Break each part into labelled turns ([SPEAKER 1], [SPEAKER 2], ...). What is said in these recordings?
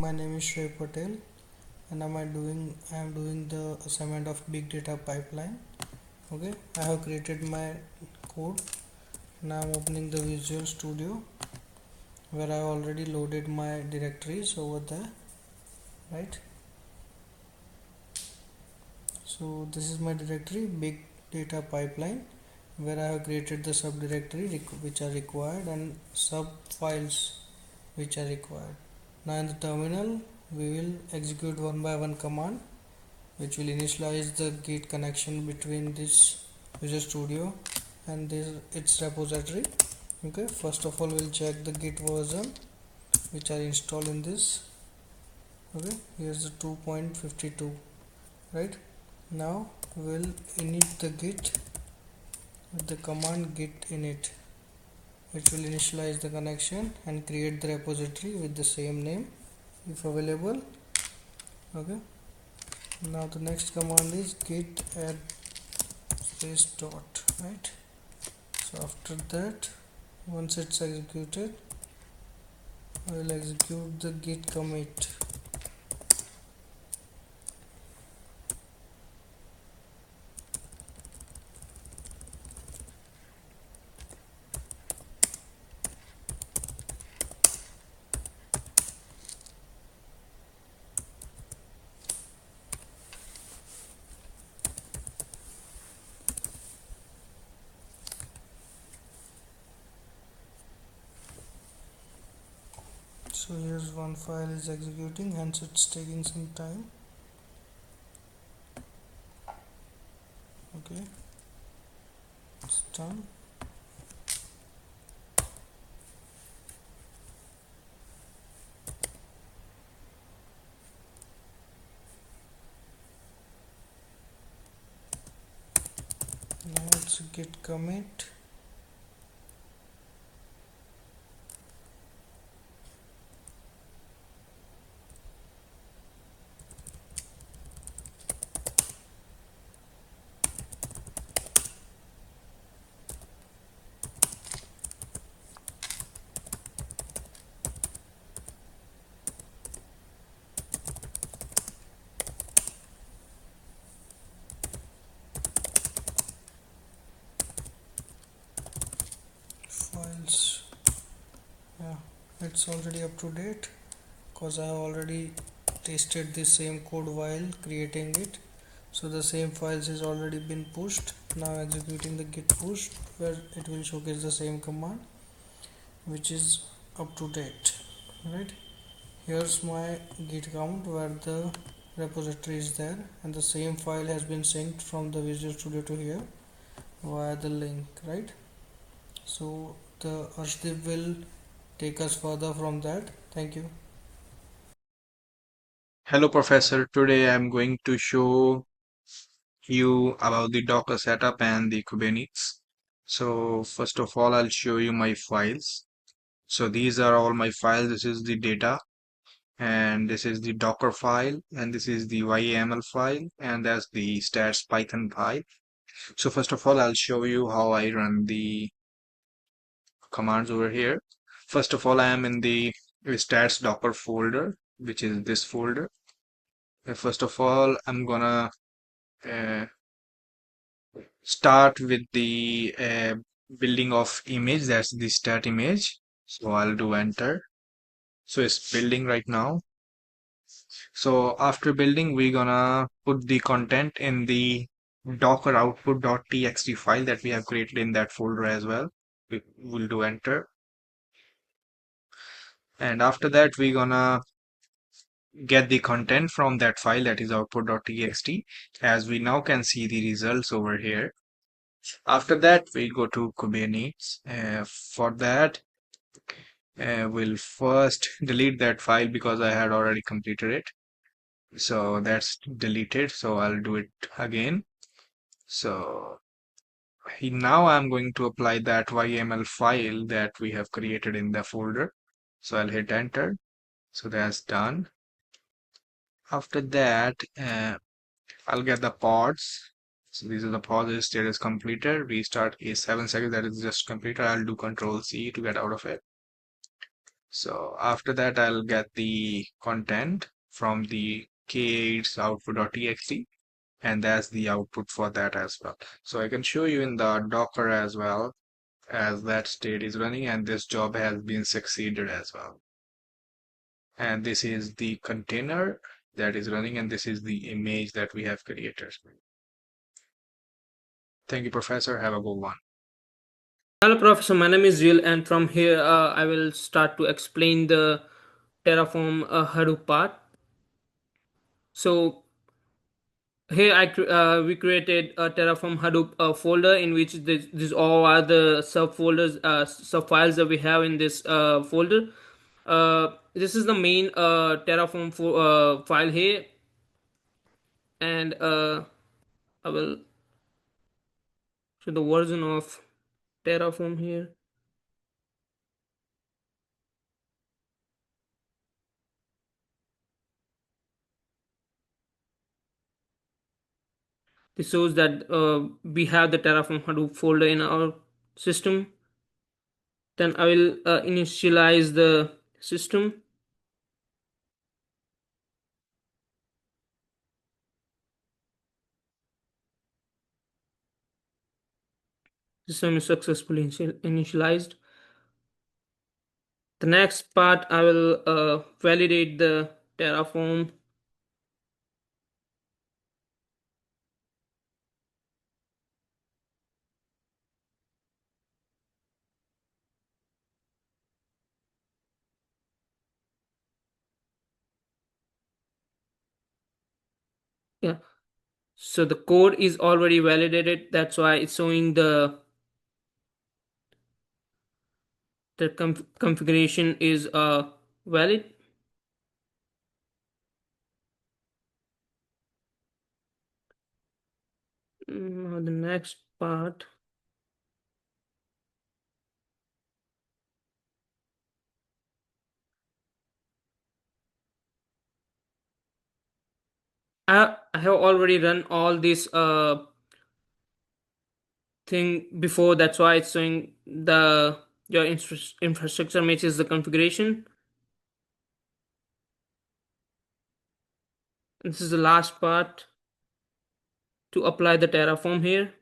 [SPEAKER 1] My name is Shrey Patel and I am doing the assignment of big data pipeline. Okay, I have created my code. Now I'm opening the Visual Studio where I already loaded my directories over there, right? So this is my directory big data pipeline where I have created the subdirectory which are required and sub files which are required. Now in the terminal we will execute one by one command which will initialize the Git connection between this Visual Studio and this its repository. Okay, first of all we'll check the Git version which are installed in this. Okay, here's the 2.52, right? Now we'll init the Git with the command git init, which will initialize the connection and create the repository with the same name if available. Okay, now the next command is git add space dot, right? So after that, once it's executed, I will execute the git commit. So here's one file is executing, hence it's taking some time. Okay, it's done. Now it's git commit. Files, yeah, it's already up to date because I have already tested the same code while creating it. So the same files is already been pushed. Now executing the git push where it will showcase the same command which is up to date, right? Here's my git count where the repository is there and the same file has been synced from the Visual Studio to here via the link, right? So the Arshdeep will take us further from that. Thank you.
[SPEAKER 2] Hello, Professor. Today I'm going to show you about the Docker setup and the Kubernetes. So first of all, I'll show you my files. So these are all my files. This is the data, and this is the Docker file, and this is the YAML file, and that's the stats Python file. So first of all, I'll show you how I run the commands over here. First of all, I am in the stats Docker folder, which is this folder. First of all, I'm gonna uh, start with the building of image. That's the stat image. So I'll do enter. So it's building right now. So after building, we're gonna put the content in the docker output.txt file that we have created in that folder as well. We'll do enter. And after that, we're gonna get the content from that file, that is output.txt, as we now can see the results over here. After that, we go to Kubernetes. For that, we'll first delete that file because I had already completed it. So that's deleted. So I'll do it again. So now I'm going to apply that YAML file that we have created in the folder. So I'll hit enter. So that's done. After that, I'll get the pods. So these are the pods. Status completed. Restart is 7 seconds. That is just completed. I'll do Control C to get out of it. So after that, I'll get the content from the k8's output.txt, and that's the output for that as well. So I can show you in the Docker as well, as that state is running and this job has been succeeded as well. And this is the container that is running, and this is the image that we have created. Thank you, Professor. Have a good one.
[SPEAKER 3] Hello, Professor. My name is Jill, and from here I will start to explain the Terraform Hadoop part. So here we created a Terraform Hadoop folder in which this all are the subfolders, sub files that we have in this folder. This is the main Terraform file here, and I will show the version of Terraform here. This shows that we have the Terraform Hadoop folder in our system. Then I will initialize the system. System is successfully initialized. The next part I will validate the Terraform. Yeah, so the code is already validated. That's why it's showing the configuration is valid. Now the next part. I have already run all this thing before. That's why it's showing the your infrastructure matches the configuration. This is the last part to apply the Terraform here.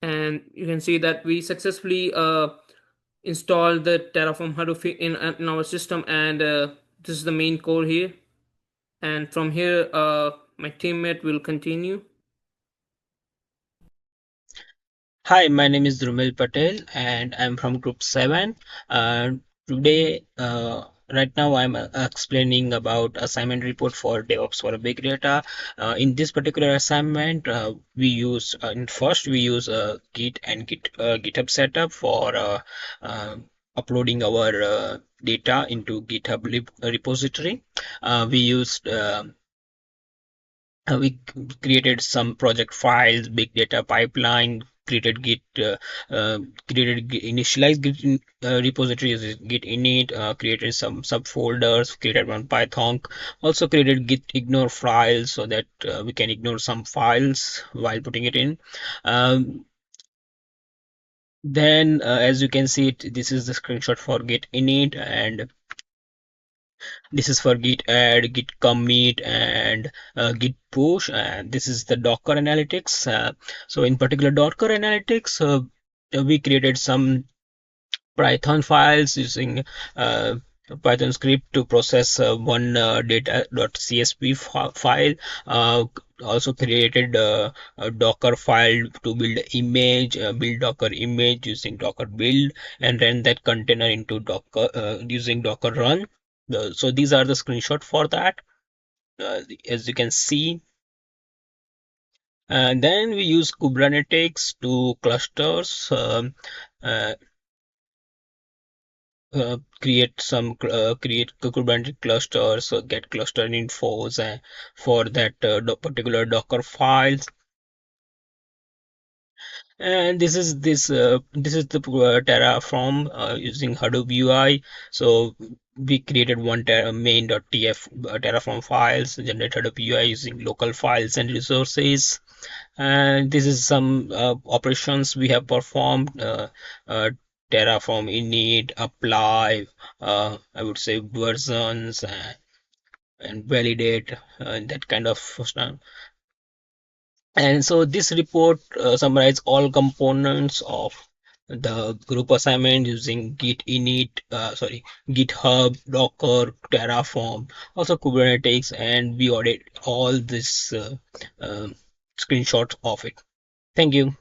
[SPEAKER 3] And you can see that we successfully installed the Terraform Hadoop in our system, and this is the main core here. And from here my teammate will continue.
[SPEAKER 4] Hi, my name is Drumil Patel and I'm from Group 7. Today, right now, I'm explaining about assignment report for DevOps for Big Data. In this particular assignment, we use Git and GitHub setup for uploading our data into GitHub repository. We used we created some project files, big data pipeline, created initialized Git repositories, Git init, created some subfolders, created one Python, also created Git ignore files so that we can ignore some files while putting it in. Then, as you can see, this is the screenshot for Git init, and this is for git add, git commit, and git push, and this is the Docker analytics. So in particular Docker analytics, we created some Python files using Python script to process one data.csv file. Also created a Docker file to build image, build Docker image using Docker build, and run that container into Docker using Docker run. So these are the screenshot for that, as you can see. And then we use Kubernetes to clusters, uh, create Kubernetes clusters, so get cluster infos for that particular Docker files. And this is the Terraform using Hadoop UI. So we created one main.tf Terraform files, generate Hadoop UI using local files and resources. And this is some operations we have performed. Uh, Terraform init, apply, I would say versions, and validate, that kind of stuff. And so this report summarizes all components of the group assignment using Git init, GitHub, Docker, Terraform, also Kubernetes, and we audit all this screenshots of it. Thank you.